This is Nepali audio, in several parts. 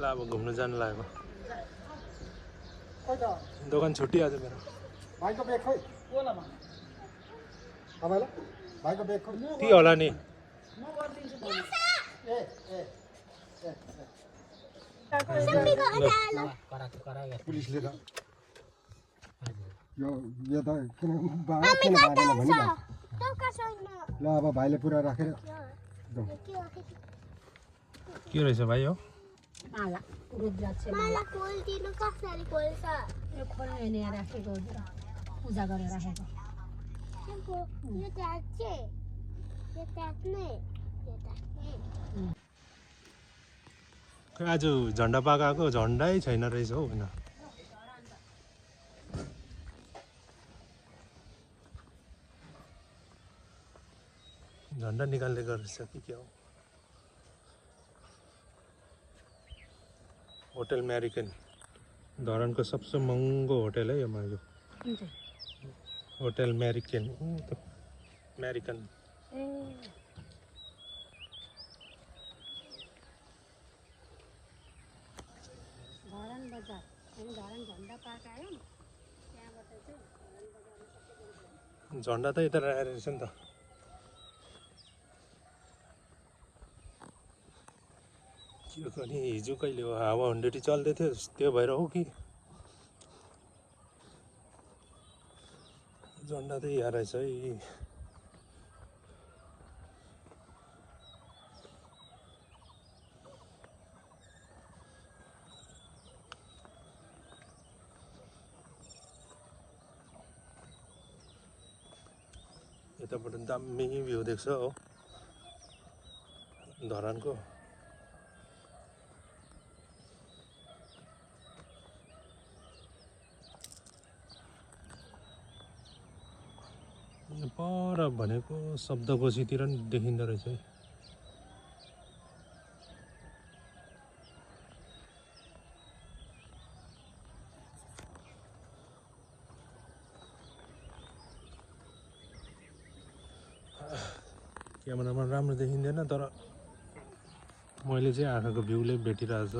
ल अब घुम्न जानु लाग्यो दोकान छुट्टी आज मेरो भाइको ब्याग खोइ तपाईँलाई भाइको ब्याग खोइ ती होला नि पुलिसले त यो त किन मारेन भनि ल अब भाइले पुरा राखेर के रहेछ भाइ हो माला रुद्राक्ष माला खोल दिनु कसरी खोल्छ यो खोल्ने नि राखेको पूजा गरेर राखेको यो ट्याक्चे यो ट्याक्ने यो ट्याक्ने आज झन्डा पाकाको झन्डै छैन रहेछ हौ होइन झन्डा निकाल्ने गरेछ कि के हो होटल अमेरिकन धरानको सबसे महँगो होटल है यो यो होटल अमेरिकन अमेरिकन धरान बजार अनि धरान झन्डा पाकायो त्यहाँबाट चाहिँ धरान बजारमा झन्डा त यता राखेको रहेछ नि त के गर्ने हिजो कहिले हो हावा हन्ड्रेडी चल्दै थियो त्यो भएर हो कि झन्डा त यहाँ रहेछ है यताबाट दामी भ्यू देख्छ हो धरानको पर भनेको शब्दकोशीतिर नि देखिँदो रहेछ है क्यामेरामा राम्रो देखिँदैन तर मैले चाहिँ आँखाको भ्यूले भेटिरहेछ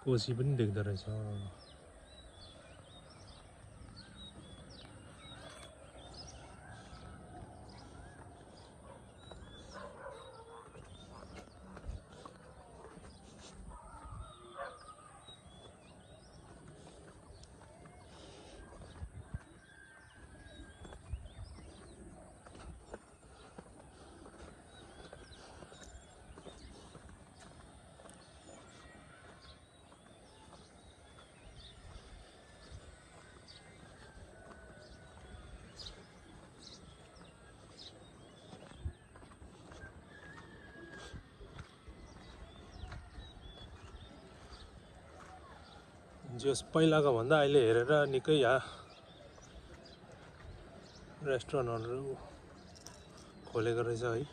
कोसी पनि देख्दो रहेछ जस पहिलाको भन्दा अहिले हेरेर निकै रेस्टुरेन्टहरू खोलेको रहेछ है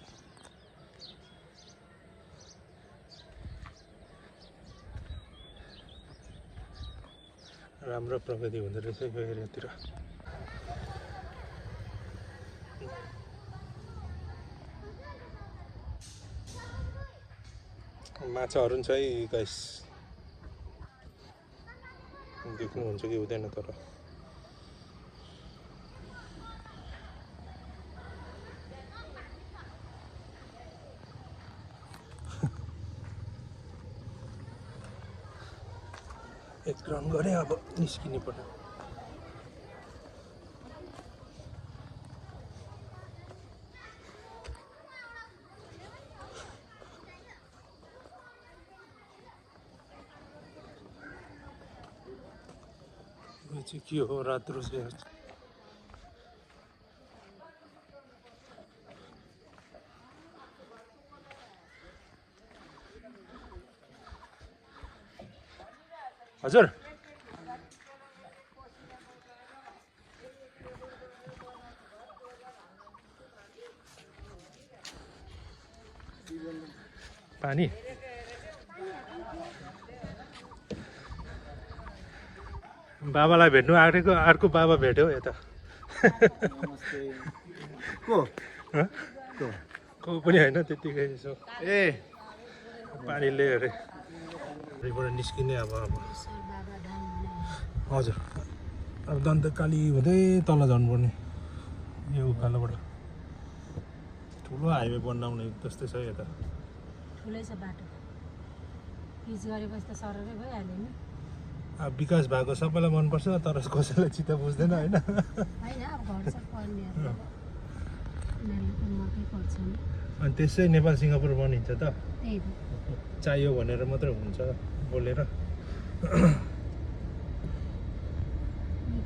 राम्रो प्रगति हुँदो रहेछ यो एरियातिर माछाहरू पनि छ है गाइस देख्नुहुन्छ कि हुँदैन तर एक राउन्ड गरे अब निस्किनु पर्यो यो चाहिँ के हो रात्रो चाहिँ हजुर पानी बाबालाई भेट्नु आँटेको अर्को बाबा भेट्यो यता को पनि होइन त्यतिकै यसो पानीले अरे बाट निस्किने अब हजुर अब दन्तकाली हुँदै तल जानुपर्ने यो उकालोबाट ठुलो हाइवे बनाउने जस्तै छ यता ठुलै छ बाटो पिच गरेपछि त सररै भइहाल्यो नि अब विकास भएको सबैलाई मनपर्छ तर कसैलाई चित्त बुझ्दैन होइन होइन अब घर सब पर्नेहरू उनीहरूले त मकै पर्छन् अनि त्यसै नेपाल सिङ्गापुर बनिन्छ त त्यही त चाहियो भनेर मात्रै हुन्छ बोलेर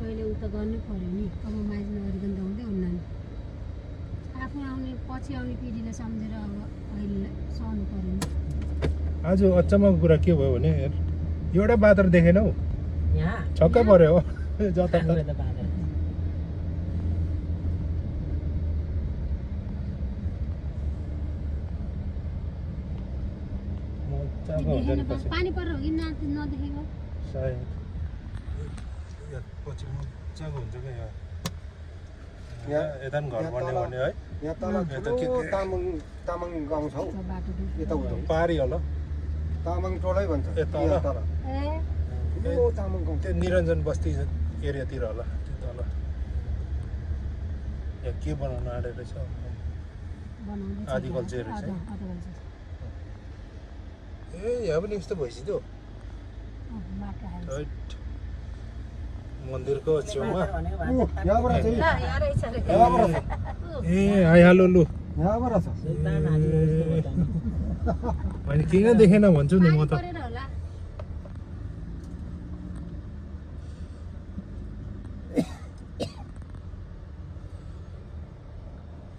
कहिले उता गर्नै पर्यो नि कम्प्रोमाइज नगरिकन त हुँदै हुन्न नि आफू आउने पछि आउने पिँढीले सम्झेर अब अहिले सहनु पर्यो नि आज अचम्मको कुरा के भयो भने एउटा बाँदर देखेनौ यहाँ छक्कै पर्यो हो जता पानी परेर हो कि नदेखेको सायद पछि मजाको हुन्छ क्या यहाँ यता पनि घर बन्यो भने है यहाँ तल ठुलो तामाङ गाउँ छ हौ यता उता पारी होला तामाङ टोलै भन्छ यता यहाँ होला तल ठुलो तामाङ गाउँ त्यो निरञ्जन बस्ती एरियातिर होला त्यो तल यहाँ के बनाउन आँटेको रहेछ आदिकल्चर रहेछ ए यहाँ पनि यस्तो भइसक्यो मन्दिरको छेउमा यहाँबाट चाहिँ ए आइहाल्यो लु यहाँबाट छ मैले किन देखेन भन्छु नि म त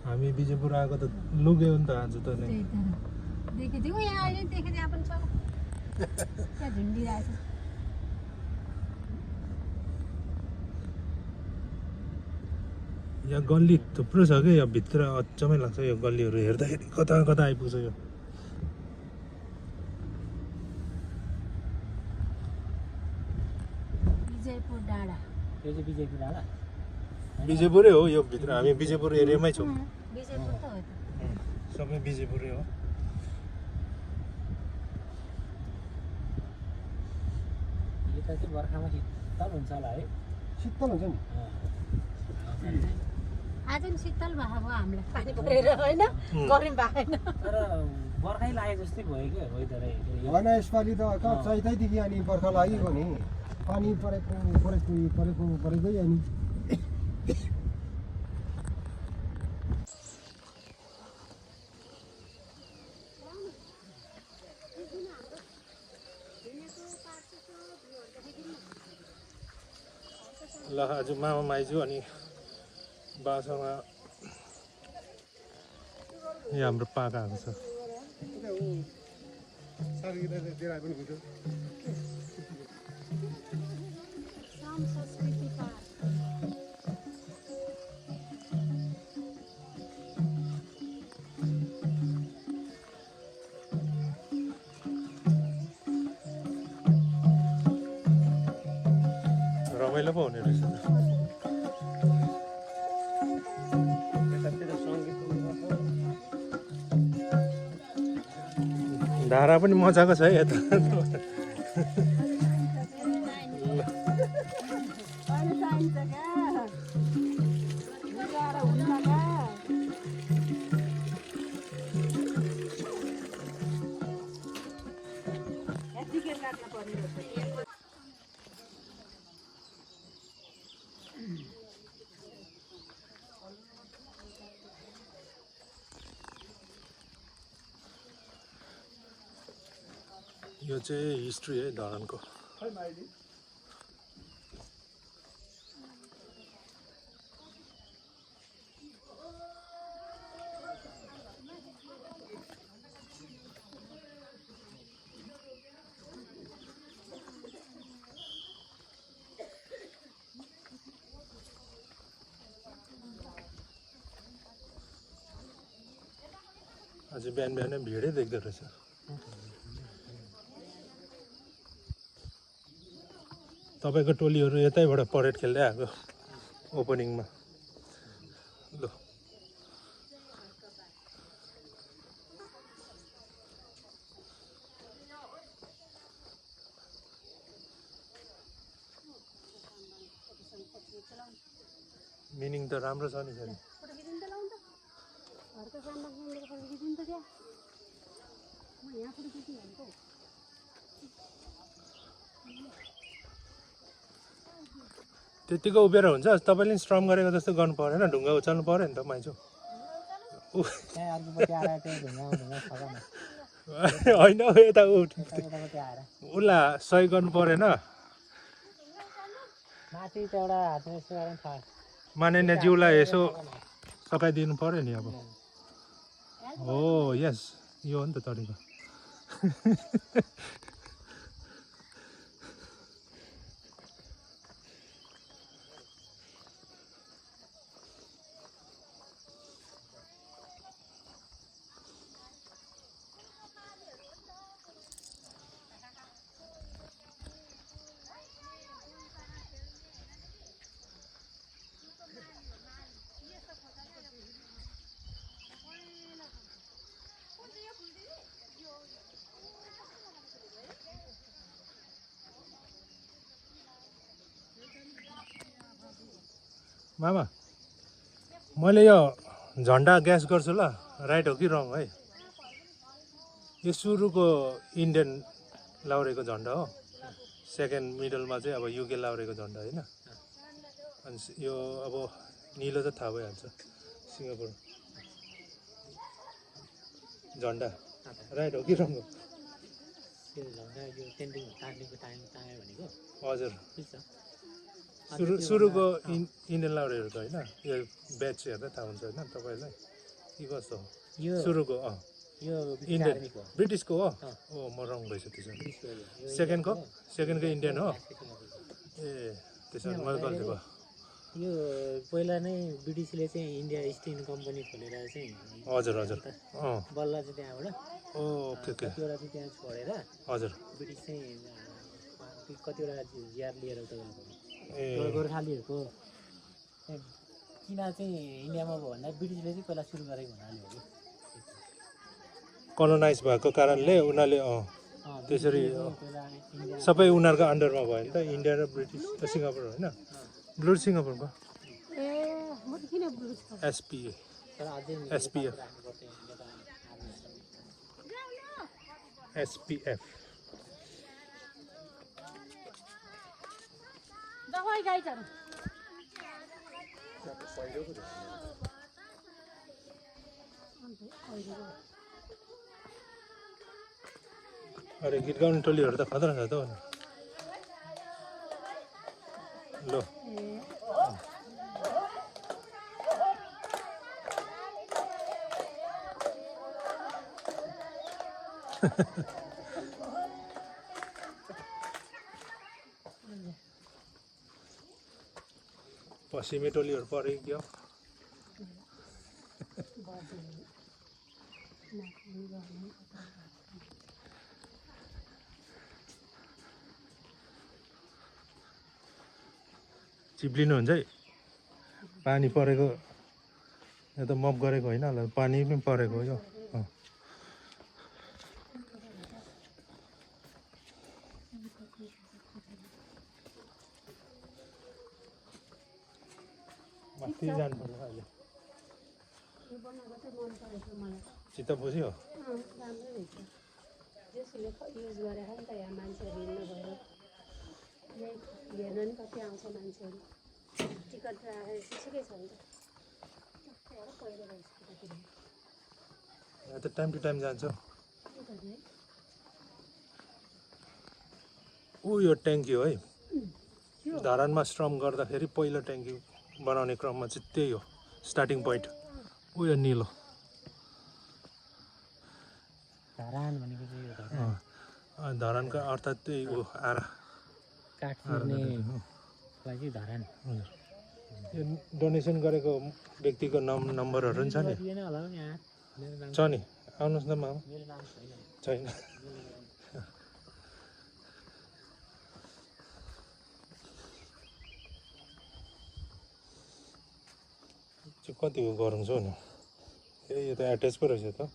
हामी बिजेपुर आएको त लुग्यो नि त आज त नै देखेको यहाँ अहिले देखेको यहाँ पनि छ त्यहाँ झुन्डिरहेछ यहाँ गल्ली थुप्रो छ क्या यहाँ भित्र अचम्मै लाग्छ यो गल्लीहरू हेर्दाखेरि कता कता आइपुग्छ यो विजयपुर डाँडा यो चाहिँ बिजेपी डाँडा बिजेपुरै हो यो भित्र हामी बिजेपुर एरियामै छौँ विजयपुर त हो त सबै बिजेपुरै हो यता चाहिँ बर्खामा शीतल हुन्छ होला है शीतल हुन्छ नि आज पनि शीतल भएको भयो हामीलाई पानी परेर होइन गरम भएन तर बर्खै लागेको जस्तै भयो क्या वेदर होइन यसपालि त कहाँ चैतैदेखि अनि बर्खा लागेको नि पानी परेकै अनि ल आज मामा माइजू अनि बासँग यहाँ हाम्रो पाका आएको छ रमाइलो पो हुने रहेछ धारा पनि मजाको छ है यता यो चाहिँ हिस्ट्री है धरानको आज बिहान बिहानै भिडै देख्दो रहेछ तपाईँको टोलीहरू यतैबाट परेड खेल्दै आएको ओपनिङमा ल मिनिङ त राम्रो छ नि फेरि फोटो खिचिदिनु त लाउनु त घरको सामना मेरो फोटो खिचिदिनु त त्यहाँ म यहाँ फोटो खिचिहाल्छु त्यतिको उभिएर हुन्छ तपाईँले स्ट्रङ गरेको जस्तो गर्नु परेन ढुङ्गा उचाल्नु पऱ्यो नि त माइजू त्यहाँ अर्कोपट्टि आएर त्यही ढुङ्गा सघाउन होइन यता यतापट्टि आएर उसलाई सही गर्नु परेन माथि त एउटा हातमा यसो गरेर थाहा माननीय ज्यूलाई यसो सकाइदिनु पऱ्यो नि अब हो यस यो हो नि त तरिका मामा मैले यो झन्डा ग्यास गर्छु ल राइट हो कि रङ है यो सुरुको इन्डियन लाउरेको झन्डा हो सेकेन्ड मिडलमा चाहिँ अब युके लाउरेको झन्डा होइन अनि यो अब निलो त थाहा भइहाल्छ सिङ्गापुर झन्डा राइट हो कि रङ हो त्यो झन्डा यो टेन्टिङ टाँग्नेको टाँग्यो भनेको हजुर ठिक छ सुरुको इन्डियन लाउरेहरू त होइन यो ब्याच हेर्दा थाहा हुन्छ होइन तपाईँलाई के कस्तो हो यो सुरुको यो इन्डियन आर्मीको हो। ब्रिटिसको हो ओ म रङ भएछ त्यसो सेकेन्डको इन्डियन हो ए त्यसो भने मैले गल्ती भयो यो पहिला नै ब्रिटिसले चाहिँ इन्डिया इस्ट इन्डिया कम्पनी खोलेर चाहिँ हजुर हजुर बल्ल चाहिँ त्यहाँबाट ओके ओके कतिवटा चाहिँ त्यहाँ छोडेर हजुर ब्रिटिस चाहिँ कतिवटा ज्यार लिएर उता गएको ए गोर्खालीहरूको किन चाहिँ इन्डियामा भयो भन्दा ब्रिटिसले चाहिँ पहिला सुरु गरेको हुनाले हो कि कलोनाइज भएको कारणले उनीहरूले त्यसरी पहिला इन्डिया सबै उनीहरूको अन्डरमा भयो नि त इन्डिया र ब्रिटिस सिङ्गापुर होइन ब्लु सिङ्गापुरको ए म त किन ब्लु छ एसपिए तर अझै SPF राख्नुपर्छ इन्डिया त एसपिएफ दवाई गाई छ अरे गीत गाउने टोलीहरू त खतरा छ त हौ। लो पश्चिमी टोलीहरू पऱ्यो क्या चिप्लिनुहुन्छ है पानी परेको यो त मप गरेको होइन होला पानी पनि परेको हो यो माथि जानुपर्छ अहिले यो बनाएको चाहिँ मन परेको मलाई चित्त बुझ्यो राम्रै रहेछ जसले युज गरेर नि त यहाँ मान्छेहरू हिँड्नु भयो यही हेर्न नि कति आउँछ मान्छेहरू टिकट राखेर ठिकै छ नि त पहिलो रहेछ यहाँ त टाइम टु टाइम जान्छ ऊ यो ट्याङ्की हो है धरानमा श्रम गर्दाखेरि पहिलो ट्याङ्की बनाउने क्रममा चाहिँ त्यही हो स्टार्टिङ पोइन्ट ऊ यो निलो धरान भनेको चाहिँ यो धरान धरानको अर्थात् त्यही हो आरा काठ चिर्नेलाई चाहिँ धरान यो डोनेसन गरेको व्यक्तिको नम्बरहरू पनि छ नि दिएन होला नि यहाँ मेरो नाम छ नि आउनुहोस् न मामा मेरो नाम छैन छैन चाहिँ कतिको गरौँ छ नि ए यो त एट्याच पो रहेछ त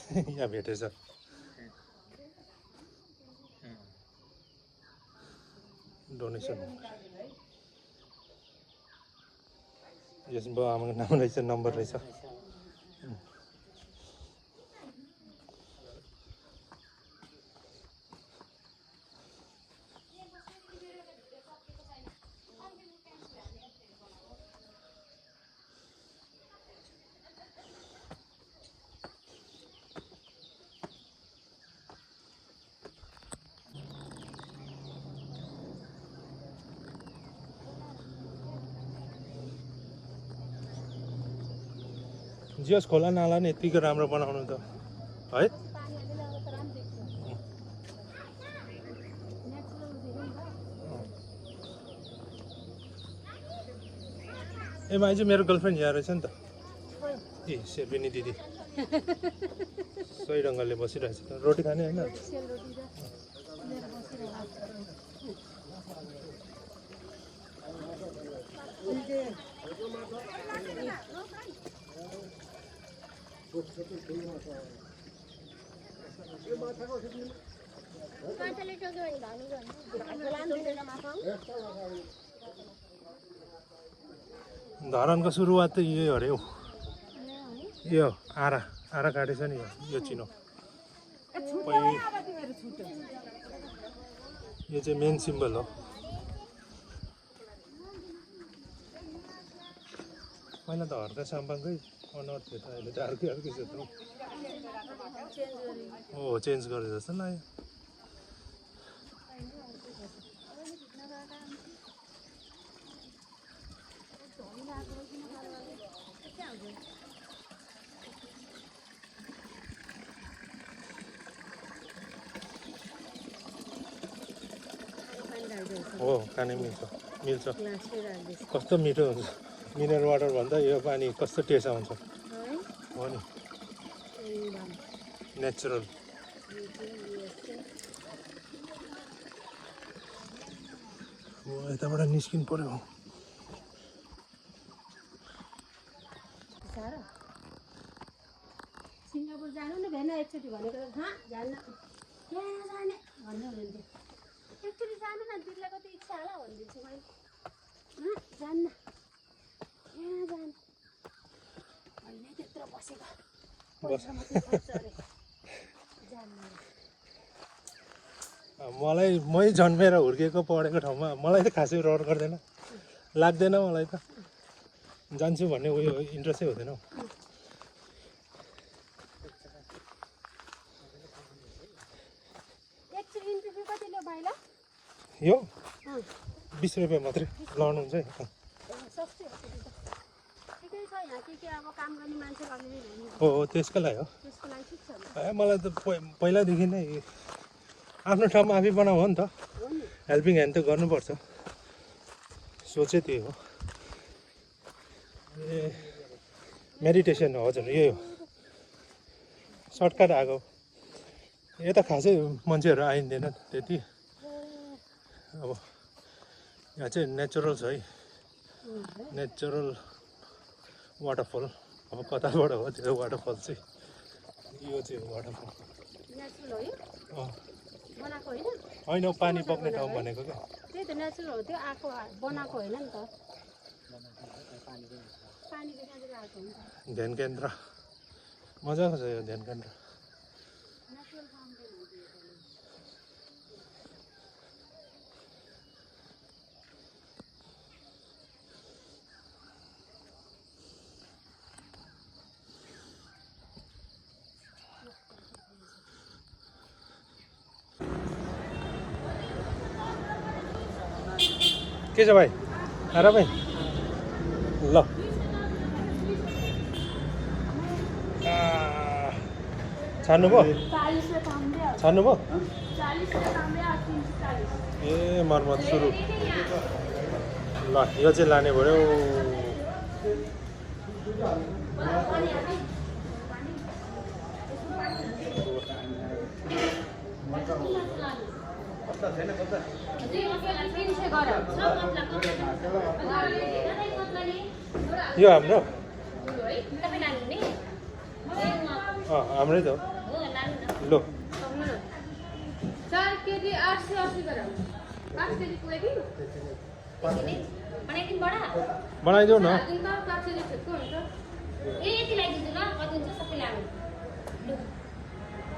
यहाँ भेटेछ डोनेसन यस बुवा आमाको नाम रहेछ नम्बर रहेछ जियोस् खोला नाला नि यतिको राम्रो बनाउनु त है ए माइजू मेरो गर्लफ्रेन्ड यहाँ रहेछ नि त ए सेर्पिनी दिदी सही ढङ्गले बसिरहेछ रोटी खाने होइन धरानको सुरुवात त यही अरे हौ यो आरा आरा काटेछ नि यो चिनो यो चाहिँ मेन सिम्बल हो पहिला त हर्का साम्पाङकै अनर्थ थियो त अहिले त अर्कै अर्कै छ त हो चेन्ज गरे जस्तो लाग्यो हो खाने मिल्छ मिल्छ कस्तो मिठो हुन्छ मिनरल वाटर भन्दा यो पानी कस्तो टेस्ट आउँछ हो नि नेचुरल यताबाट निस्किनु पर्यो सिङ्गापुर जानु न भेन एकचोटि भनेको जान्न यहाँ जाने भन्नु हुन्थ्यो एकचोटि जानु न दिदीलाई कति इच्छा होला भनिदिन्छु मैले जान्न यहाँ जानु अहिले त्यत्रो बसेको पैसा मात्रै खर्च अरे जान्न मलाई मै जन्मेर हुर्केको पढेको ठाउँमा मलाई त खासै रहर गर्दैन लाग्दैन मलाई त जान्छु भन्ने उयो इन्ट्रेस्टै हुँदैन हौ यो 20 रुपियाँ मात्रै लाउनुहुन्छ है हो त्यसको लागि हो मलाई त पहिलादेखि नै आफ्नो ठाउँमा आफै बनाऊ हो नि त हेल्पिङ ह्यान्ड त गर्नुपर्छ सोचै त्यही हो ए मेडिटेसन हो हजुर यही हो सर्टकट आएको यता खासै मान्छेहरू आइँदैन त्यति अब यहाँ चाहिँ नेचुरल छ है नेचुरल वाटरफल अब कताबाट हो त्यो वाटरफल चाहिँ यो चाहिँ वाटरफल होइन पानी बग्ने ठाउँ भनेको क्या त्यही त नेचुरल हो त्यो आएको बनाएको होइन नि त ध्यान केन्द्र मजाको छ यो ध्यान केन्द्र के छ भाइ आरामै ल छान्नु भयो छान्नु भयो ए मर्मत सुरु ल यो चाहिँ लाने भयो यो हाम्रो हाम्रै त हो ल 4 केजी 880 ग्राम 5 केजी कोही बनाइदिनु बडा बनाइदेऊ न इनका 5 केजी छेको हुन्छ ए यति लगाइदिन्छु ल कति हुन्छ सबै लानु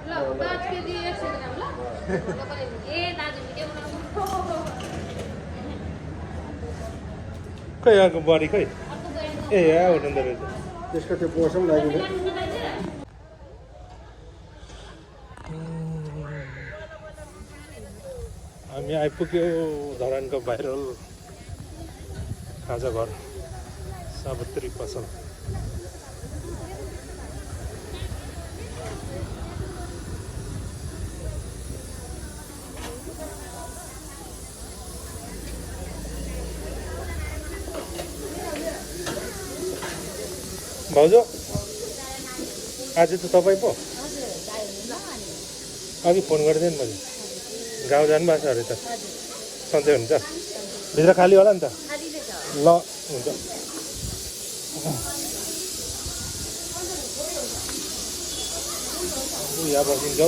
ल 5 केजी 100 ग्राम ल ए दाजु भिडियो बनाउनु खै अर्को बडी खै ए यहाँ हुनुहुँदो रहेछ त्यसको त्यो पोसम लागिदिनु हामी आइपुग्यो धरानको भाइरल खाजा घर सावित्री पसल भाउजू आज त तपाईँ पो अघि फोन गरिदिएँ नि मैले गाउँ जानुभएको छ अरे त सन्चै हुन्छ भित्र खाली होला नि त ल हुन्छ यहाँ बसिन्छौ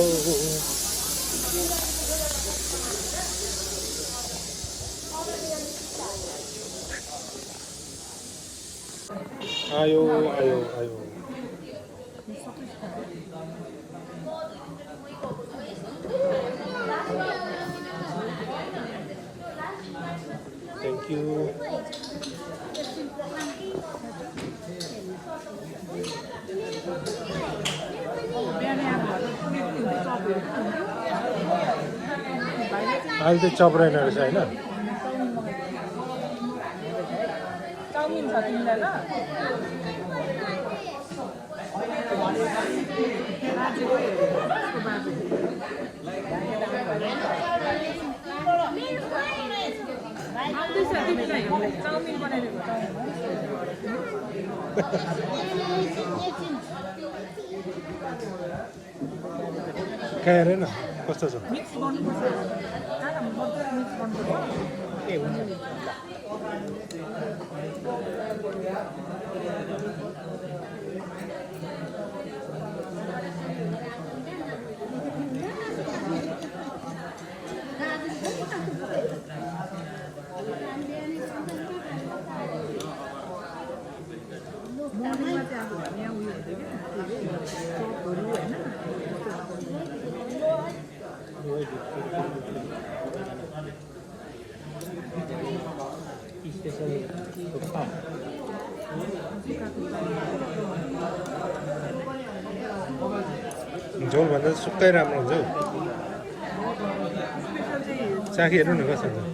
आयो आयो आयो थ्याङ्क यू अहिले त चप्रेन रहेछ होइन चाउमिन छ तिमीलाई ल चाउमिन बनाइदिएको कहाँ हेरेन कस्तो छ मिक्स गर्नुपर्छ मजाले मिक्स गर्नुपर्छ ए हुन्छ मर्निङमा चाहिँ अब यहाँ उयो हुन्छ क्या चपहरू होइन झोलभन्दा सुक्कै राम्रो हुन्छ हौ चाखी हेर्नु न कस्तो हुन्छ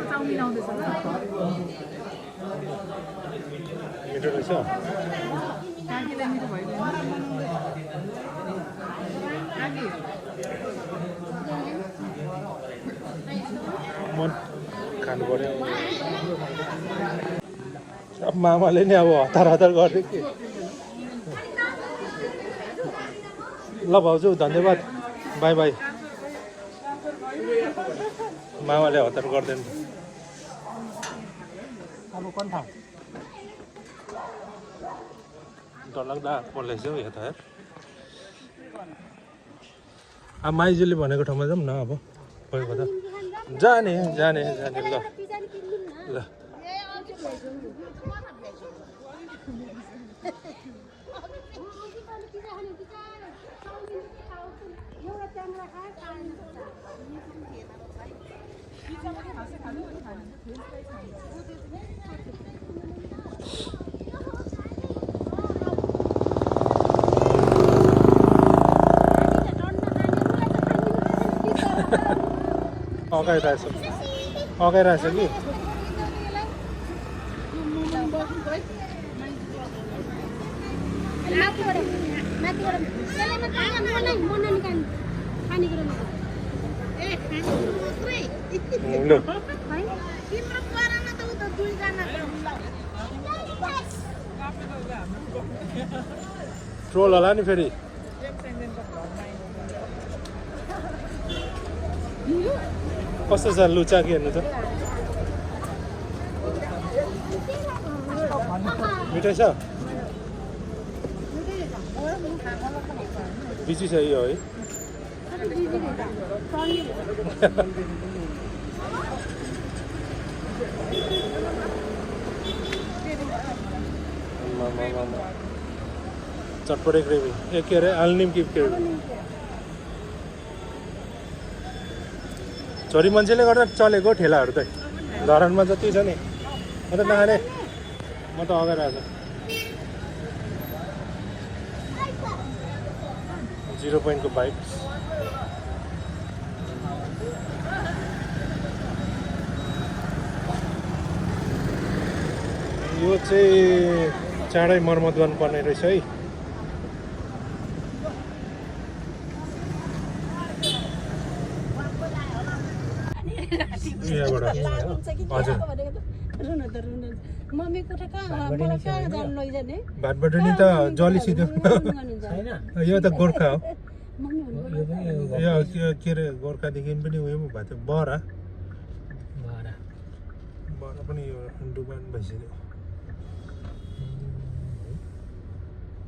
चाउमिन आउँदैछ मिठो रहेछ काकीलाई मिठो भइदिनु काकी मन खानु पर्यो अब मामाले नि अब हतार हतार गर्यो कि ल भाउजू धन्यवाद बाई बाई मामाले हतार गर्दैन अब कुन ठाउँ डरलाग्दा पर्दैछ हौ यहाँ त हेर अब माइजूले भनेको ठाउँमा जाऊँ न अब गएको त जाने जाने जाने ल ल अगाइरहेछ कि माथिबाट त्यसलाई मात्रै मन निकाल्नु खानेकुरो ल तिम्रो परामा त उता दुईजना ट्रोल होला नि फेरि कस्तो छ लुचा कि हेर्नु त मिठै छ बिची छ यो है चटपटे ग्रेभी ए के अरे आलुनिमकी ग्रेभी छोरी मान्छेले गर्दा चलेको ठेलाहरू त धरानमा जति छ नि म त नखाने म त अगाडि आएको 0 पोइन्टको बाइक यो चाहिँ चाँडै मर्मत गर्नुपर्ने रहेछ है यहाँबाट हजुर मम्मी कोठा कहाँ मलाई कहाँ जानु लैजाने भातबटनी त जलिसिँदै छैन यो त गोर्खा हो मम्मी भन्नु यो के अरे गोर्खादेखि पनि उयो पो भएको थियो बरा पनि यो डुबान भइसक्यो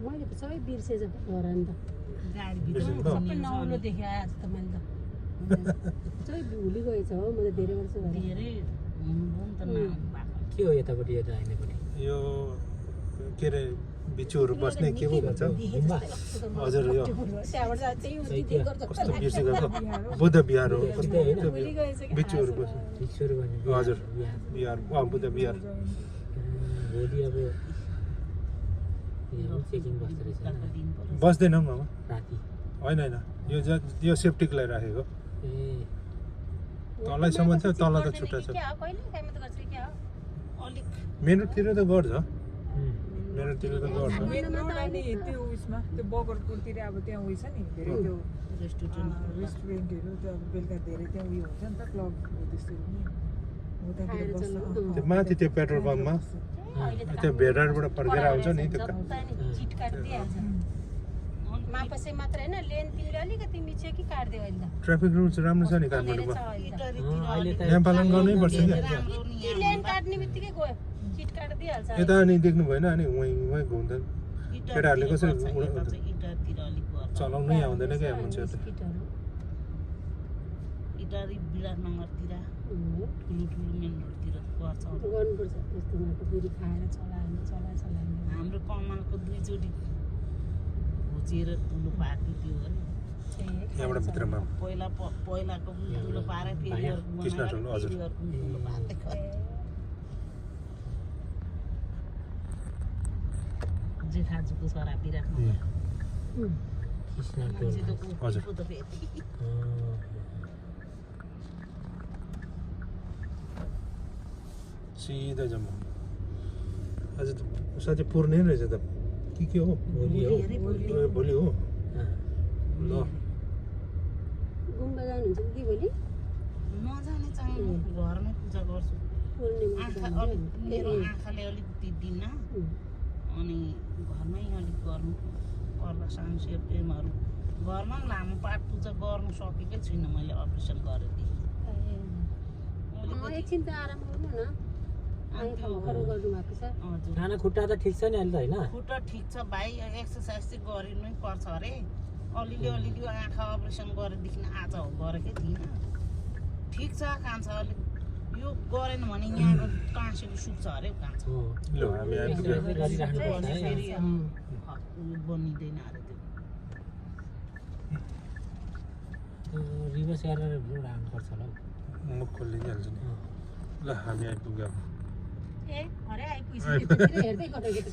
मैले त सबै बिर्सेछ घर नि त बिर्सिनु भयो? सबै नौलो देखेँ आज त मैले त सबै भुलि गएछ हो म त धेरै वर्ष भयो के हो यतापट्टि यो दाहिनेपट्टि यो के अरे बिचुहरू बस्ने के पो भन्छ हजुर यो त्यहाँबाट चाहिँ उति गर्छ कस्तो बिर्सिगएको बुद्ध बिहार हो कस्तो बिचुहरू बस्ने भिक्षुहरू भन्ने हजुर बिहार बुद्ध बिहार भोलि अब चेकिङ बस्दो रहेछ बस्दैनौँ मामा राति होइन होइन यो सेफ्टीको लागि राखेको ए तलैसम्म थियो तल त छुट्टा छ के हो कहिले काममा त गर्छ के हो अलिक मेरोतिर त गर्छ मेरोतिर त गर्छ त्यो उयसमा त्यो बगरपुरतिर अब त्यहाँ उयो छ नि धेरै त्यो रेस्टुरेन्टहरू त्यो अब बेलुका धेरै त्यहाँ उयो हुन्छ नि त क्लब त्यस्तो नि हो त्यहाँतिर बस्छ त्यो माथि त्यो पेट्रोल पम्पमा त्यो भेडारबाट फर्केर आउँछ नि त्यो चिट काटिदिइहाल्छ मापसे मात्र होइन लेन तिमीले अलिकति मिच्यो कि काटिदियो अहिले त ट्राफिक रुल्स राम्रो छ नि काठमाडौँमा अहिले त यहाँ पालन गर्नै पर्छ क्या कि लेन काट्ने बित्तिकै गयो चिट काटिदिइहाल्छ यता अनि देख्नु भएन अनि वहीँ घुम्दैन केटाहरूले कसरी चलाउनै आउँदैन क्या मान्छेहरूले इटारी विराटनगरतिर ठुलो ठुलो मेन रोडतिर गर्छ गर्नुपर्छ त्यस्तोमा त फेरि खाएर चलाएन हाम्रो कमालको दुईचोटि घुचेर ठुलो पार्टी त्यो हो यहाँबाट भित्रमा पहिलाको ठुलो पारे फेरि अर्को कृष्ण ठुलो, हजुर। फेरि अर्को ठुलो पार्दै जेठाजुको छोरा विराटनगर कृष्ण हजुर। त फेरि सिधा जम्मू आज त साँच्चै पुर्ने रहेछ त के हो भोलि हो ए, भोलि हो ल गुम्बा जानुहुन्छ कि भोलि नजाने चाहिँ घरमै पूजा गर्छु पूर्णिमा आँखा अलिक मेरो आँखाले अलिकति दिन्न अनि घरमै अलिक गर्नु पर्ला सानो सेप्टेमहरू घरमा पनि लामो पाठ पूजा गर्नु सकेकै छुइनँ मैले अपरेसन गरेदेखि एकछिन त आराम गर्नु न आँखा भर्खर गर्नुभएको छ हजुर खाना खुट्टा त ठिक छ नि अहिले त होइन खुट्टा ठिक छ भाइ एक्सर्साइज चाहिँ गरिनै पर्छ अरे अलिअलि आँखा अपरेसन गरेदेखि आज हो गरेकै थिइनँ ठिक छ कान्छ अलिक यो गरेन भने यहाँको काँसेको सुक्छ अरे कान्छ हो ल हामी आइपुग्यो गरिराख्नुपर्छ है फेरि उयो बनिँदैन अरे त्यो रिभर्स गरेर राख्नुपर्छ होला हौ मुख खोलिदिइहाल्छ नि ल हामी आइपुग्यो ए भरे आइपुगिसक्यो हेर्दै गर्दाखेरि